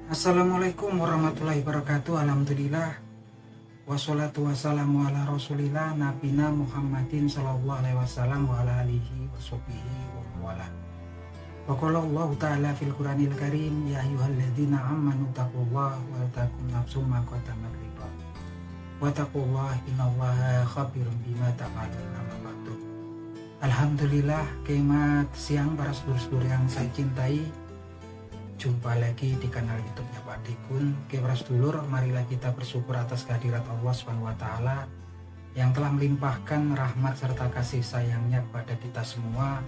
Assalamualaikum warahmatullahi wabarakatuh. Alhamdulillah. Wassalatu wassalamu ala rasulillah nabina Muhammadin sallallahu alaihi wasallam wa ala alihi wa sahbihi wa mawala. Wa qala Allah ta'ala fil Qur'anil Karim, ya ayyuhalladzina amanu taqullaha wa takum nafsum ma qaddamat liqad. Wa taqullaha innallaha khabirum bima ta'malun. Alhamdulillah, kemat siang para sedulur-sedulur yang saya cintai. Jumpa lagi di kanal YouTube-nya Pak Dikun. Oke para sedulur, marilah kita bersyukur atas kehadirat Allah SWT yang telah melimpahkan rahmat serta kasih sayangnya kepada kita semua,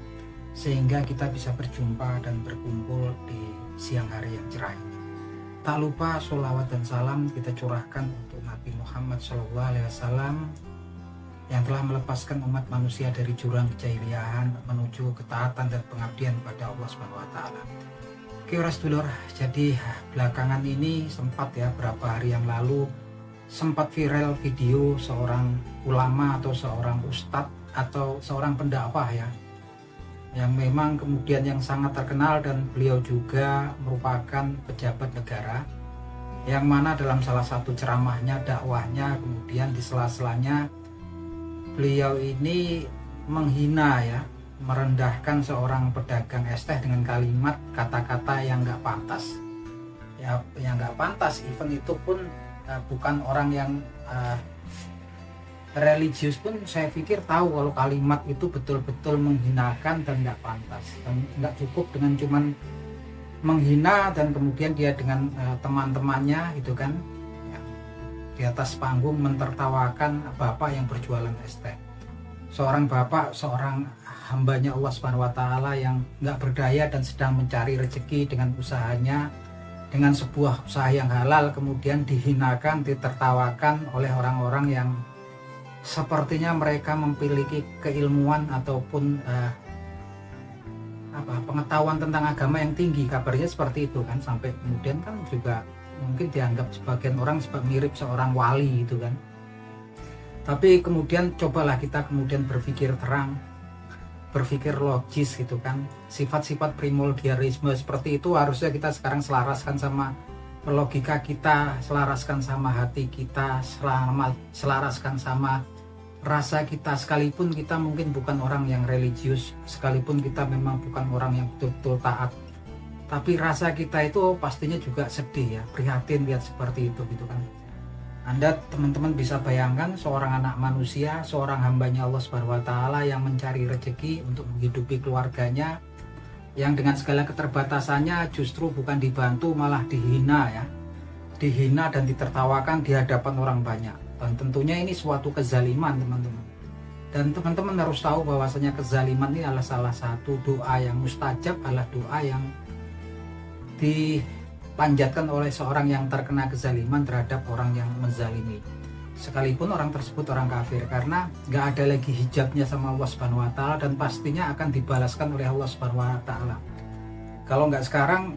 sehingga kita bisa berjumpa dan berkumpul di siang hari yang cerah ini. Tak lupa sholawat dan salam kita curahkan untuk Nabi Muhammad SAW yang telah melepaskan umat manusia dari jurang kejahiliahan menuju ketaatan dan pengabdian pada Allah SWT. Oke sedulur, jadi belakangan ini sempat ya, berapa hari yang lalu sempat viral video seorang ulama atau seorang ustadz atau seorang pendakwah ya, yang memang kemudian yang sangat terkenal, dan beliau juga merupakan pejabat negara, yang mana dalam salah satu ceramahnya, dakwahnya, kemudian di sela-selanya beliau ini menghina ya, merendahkan seorang pedagang es teh dengan kalimat kata-kata yang nggak pantas ya, yang nggak pantas. Even itu pun bukan orang yang religius pun saya pikir tahu kalau kalimat itu betul-betul menghinakan dan nggak pantas, dan nggak cukup dengan cuman menghina dan kemudian dia dengan teman-temannya itu kan ya, di atas panggung mentertawakan bapak yang berjualan es teh, seorang bapak, seorang hambanya Allah Subhanahu wa Ta'ala yang nggak berdaya dan sedang mencari rezeki dengan usahanya, dengan sebuah usaha yang halal, kemudian dihinakan, ditertawakan oleh orang-orang yang sepertinya mereka memiliki keilmuan ataupun pengetahuan tentang agama yang tinggi. Kabarnya seperti itu kan, sampai kemudian kan juga mungkin dianggap sebagian orang mirip seorang wali gitu kan. Tapi kemudian cobalah kita kemudian berpikir terang, berpikir logis gitu kan. Sifat-sifat primordialisme seperti itu harusnya kita sekarang selaraskan sama logika kita, selaraskan sama hati kita, selaraskan sama rasa kita. Sekalipun kita mungkin bukan orang yang religius, sekalipun kita memang bukan orang yang betul-betul taat, tapi rasa kita itu pastinya juga sedih ya, prihatin lihat seperti itu gitu kan. Anda teman-teman bisa bayangkan seorang anak manusia, seorang hambanya Allah Subhanahu wa Ta'ala yang mencari rezeki untuk menghidupi keluarganya, yang dengan segala keterbatasannya justru bukan dibantu malah dihina ya, dihina dan ditertawakan di hadapan orang banyak. Dan tentunya ini suatu kezaliman teman-teman. Dan teman-teman harus tahu bahwasanya kezaliman ini adalah salah satu doa yang mustajab, adalah doa yang dipanjatkan oleh seorang yang terkena kezaliman terhadap orang yang menzalimi, sekalipun orang tersebut orang kafir, karena nggak ada lagi hijabnya sama Allah Subhanahu wa Ta'ala, dan pastinya akan dibalaskan oleh Allah Subhanahu wa Ta'ala. Kalau nggak sekarang,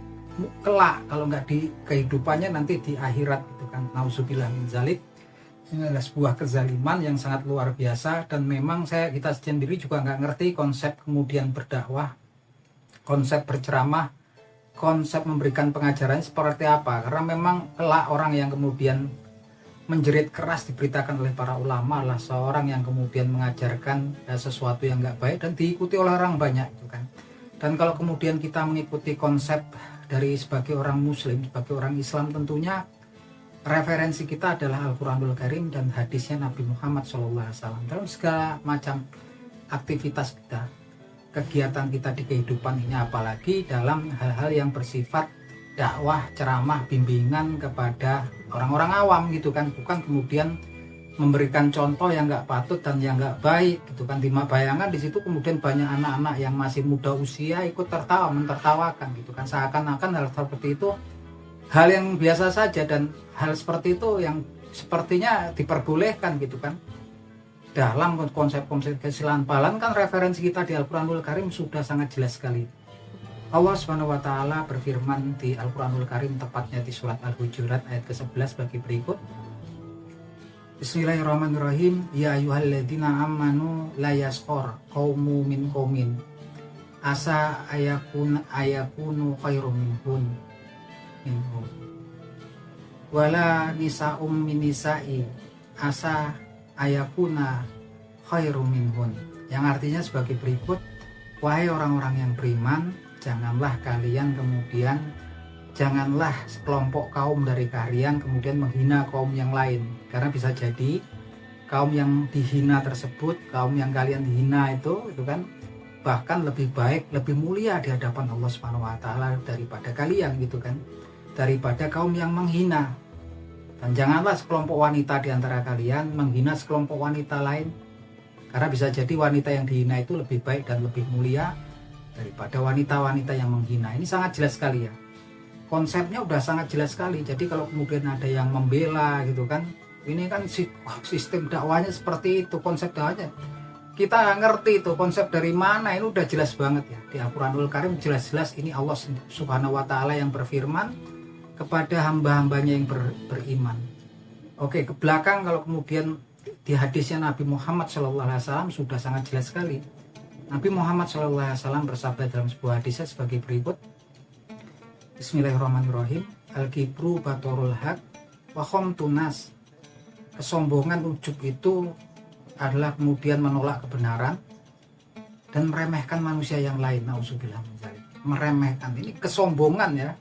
kelak, kalau nggak di kehidupannya nanti di akhirat gitu kan. Nauzubillah min zalik. Ini adalah sebuah kezaliman yang sangat luar biasa, dan memang kita sendiri juga nggak ngerti konsep kemudian berdakwah, konsep berceramah, konsep memberikan pengajaran seperti apa. Karena memang kelak orang yang kemudian menjerit keras diberitakan oleh para ulama adalah seorang yang kemudian mengajarkan sesuatu yang nggak baik dan diikuti oleh orang banyak itu kan. Dan kalau kemudian kita mengikuti konsep dari sebagai orang muslim, sebagai orang Islam, tentunya referensi kita adalah Al-Quranul Karim dan hadisnya Nabi Muhammad SAW dalam segala macam aktivitas kita, kegiatan kita di kehidupan ini, apalagi dalam hal-hal yang bersifat dakwah, ceramah, bimbingan kepada orang-orang awam gitu kan, bukan kemudian memberikan contoh yang nggak patut dan yang nggak baik gitu kan. Bayangkan di situ kemudian banyak anak-anak yang masih muda usia ikut tertawa, mentertawakan gitu kan, seakan-akan hal seperti itu hal yang biasa saja, dan hal seperti itu yang sepertinya diperbolehkan gitu kan dalam konsep-konsep keislaman. Padahal kan referensi kita di Al-Quranul Karim sudah sangat jelas sekali. Allah Subhanahu wa Ta'ala berfirman di Al-Quranul Karim, tepatnya di surat Al-Hujurat ayat ke-11 bagi berikut. Bismillahirrahmanirrahim. Ya ayyuhalladzina amanu la yaskhor qaumun min qaumin asa ayakunu khairum minhum minhum wala nisa'um min nisa'i asa ayakuna khairum minhun, yang artinya sebagai berikut: wahai orang-orang yang beriman, janganlah sekelompok kaum dari kalian kemudian menghina kaum yang lain, karena bisa jadi kaum yang dihina tersebut, kaum yang kalian dihina itu kan bahkan lebih baik, lebih mulia di hadapan Allah Subhanahu wa taala daripada kalian gitu kan, daripada kaum yang menghina. Dan janganlah sekelompok wanita di antara kalian menghina sekelompok wanita lain, karena bisa jadi wanita yang dihina itu lebih baik dan lebih mulia daripada wanita-wanita yang menghina. Ini sangat jelas sekali ya, konsepnya udah sangat jelas sekali. Jadi kalau kemudian ada yang membela gitu kan, ini kan sistem dakwahnya seperti itu, konsep dakwahnya kita ngerti itu konsep dari mana, ini udah jelas banget ya di Al-Quranul Karim, jelas-jelas ini Allah Subhanahu wa taala yang berfirman kepada hamba-hambanya yang beriman. Oke, ke belakang kalau kemudian di hadisnya Nabi Muhammad SAW sudah sangat jelas sekali. Nabi Muhammad SAW bersabda dalam sebuah hadisnya sebagai berikut: Bismillahirrahmanirrahim. Al-kibru batorul haq wa khamtunas. Kesombongan, ujub itu adalah kemudian menolak kebenaran dan meremehkan manusia yang lain. Nauzubillah min dzalik. Meremehkan, ini kesombongan ya.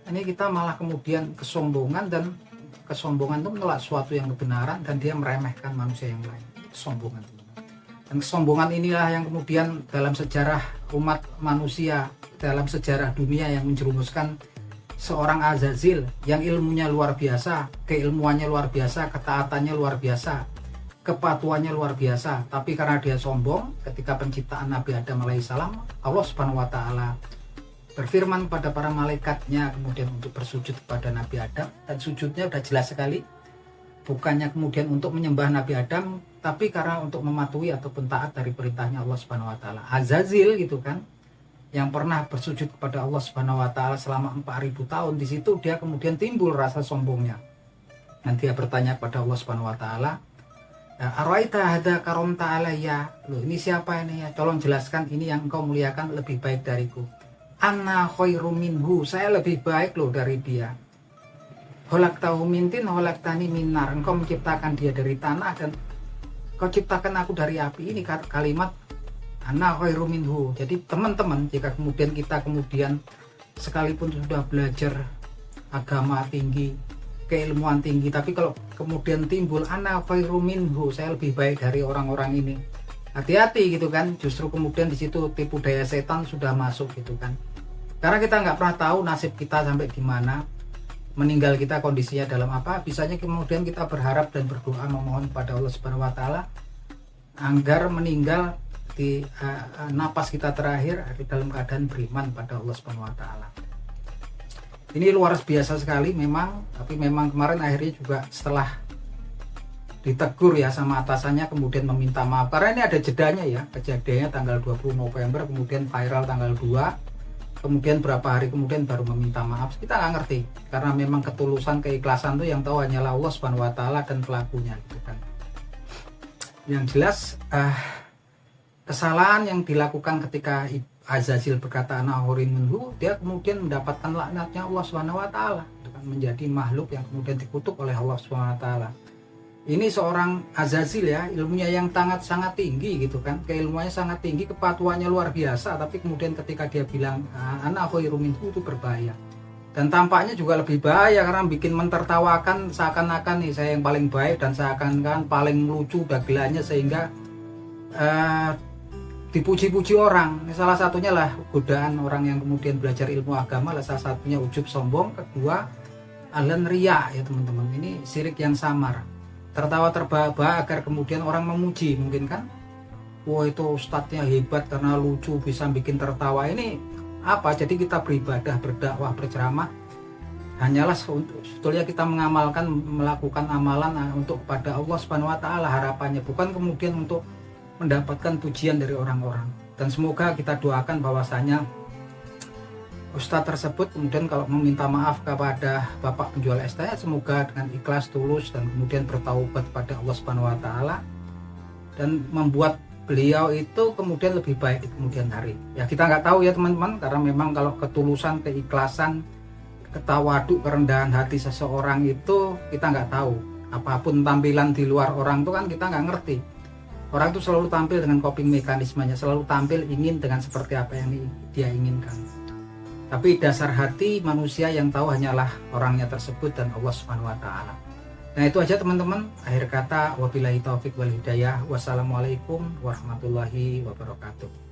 Ini kita malah kemudian kesombongan, dan kesombongan itu menolak sesuatu yang kebenaran dan dia meremehkan manusia yang lain. Kesombongan. Dan kesombongan inilah yang kemudian dalam sejarah umat manusia, dalam sejarah dunia, yang menjerumuskan seorang Azazil yang ilmunya luar biasa, keilmuannya luar biasa, ketaatannya luar biasa, kepatuhannya luar biasa, tapi karena dia sombong ketika penciptaan Nabi Adam alaihissalam, Allah Subhanahu wa taala berfirman pada para malaikatnya kemudian untuk bersujud kepada Nabi Adam, dan sujudnya udah jelas sekali, bukannya kemudian untuk menyembah Nabi Adam, tapi karena untuk mematuhi ataupun taat dari perintahnya Allah Subhanahu wa taala. Azazil gitu kan, yang pernah bersujud kepada Allah Subhanahu wa taala selama 4000 tahun, di situ dia kemudian timbul rasa sombongnya. Dan dia bertanya kepada Allah Subhanahu wa taala, "Araita hadza karamta alayya?" Loh, ini siapa ini ya? Tolong jelaskan, ini yang engkau muliakan lebih baik dariku. Anna khairum minhu, saya lebih baik loh dari dia. Khalaqtahu min tin khalaqtani min nar, engkau menciptakan dia dari tanah dan kau ciptakan aku dari api. Ini kalimat anna khairum minhu. Jadi teman-teman, jika kemudian kita sekalipun sudah belajar agama tinggi, keilmuan tinggi, tapi kalau kemudian timbul anna khairum minhu, saya lebih baik dari orang-orang ini, hati-hati gitu kan. Justru kemudian di situ tipu daya setan sudah masuk gitu kan. Karena kita nggak pernah tahu nasib kita sampai di mana, meninggal kita kondisinya dalam apa. Bisanya kemudian kita berharap dan berdoa memohon pada Allah Subhanahu wa taala agar meninggal di napas kita terakhir dalam keadaan beriman pada Allah Subhanahu wa taala. Ini luar biasa sekali memang, tapi memang kemarin akhirnya juga setelah ditegur ya sama atasannya kemudian meminta maaf, karena ini ada jedanya ya, kejadiannya tanggal 20 November kemudian viral tanggal 2, kemudian berapa hari kemudian baru meminta maaf. Kita nggak ngerti, karena memang ketulusan, keikhlasan itu yang tahu hanyalah Allah Subhanahu wa taala dan pelakunya gitu kan. Yang jelas kesalahan yang dilakukan ketika Azazil berkata ana khairum minhu, dia kemudian mendapatkan laknatnya Allah Subhanahu wa taala, menjadi makhluk yang kemudian dikutuk oleh Allah Subhanahu wa taala. Ini seorang Azazil ya, ilmunya yang sangat tinggi gitu kan, keilmuannya sangat tinggi, kepatuhannya luar biasa, tapi kemudian ketika dia bilang ana khairum minhu, itu berbahaya. Dan tampaknya juga lebih bahaya karena bikin mentertawakan, seakan-akan nih saya yang paling baik dan seakan-akan paling lucu dagelannya, sehingga dipuji-puji orang. Ini salah satunya lah godaan orang yang kemudian belajar ilmu agama lah, salah satunya ujub sombong, kedua alan riya ya teman-teman. Ini syirik yang samar. Tertawa terbahak-bahak agar kemudian orang memuji mungkin kan, wah itu ustadznya hebat karena lucu bisa bikin tertawa. Ini apa? Jadi kita beribadah, berdakwah, berceramah hanyalah sebetulnya kita melakukan amalan untuk pada Allah Subhanahu wa taala, harapannya bukan kemudian untuk mendapatkan pujian dari orang-orang. Dan semoga kita doakan bahwasanya ustadz tersebut kemudian kalau meminta maaf kepada bapak penjual es teh, semoga dengan ikhlas, tulus, dan kemudian bertaubat pada Allah Subhanahu wa taala dan membuat beliau itu kemudian lebih baik di kemudian hari. Ya kita nggak tahu ya teman-teman, karena memang kalau ketulusan, keikhlasan, ketawadu, kerendahan hati seseorang itu kita nggak tahu. Apapun tampilan di luar orang itu kan kita nggak ngerti. Orang itu selalu tampil dengan coping mekanismenya, selalu tampil ingin dengan seperti apa yang dia inginkan. Tapi dasar hati manusia yang tahu hanyalah orangnya tersebut dan Allah Subhanahu wa taala. Nah, itu aja teman-teman. Akhir kata, wabillahi taufik wal hidayah. Wassalamualaikum warahmatullahi wabarakatuh.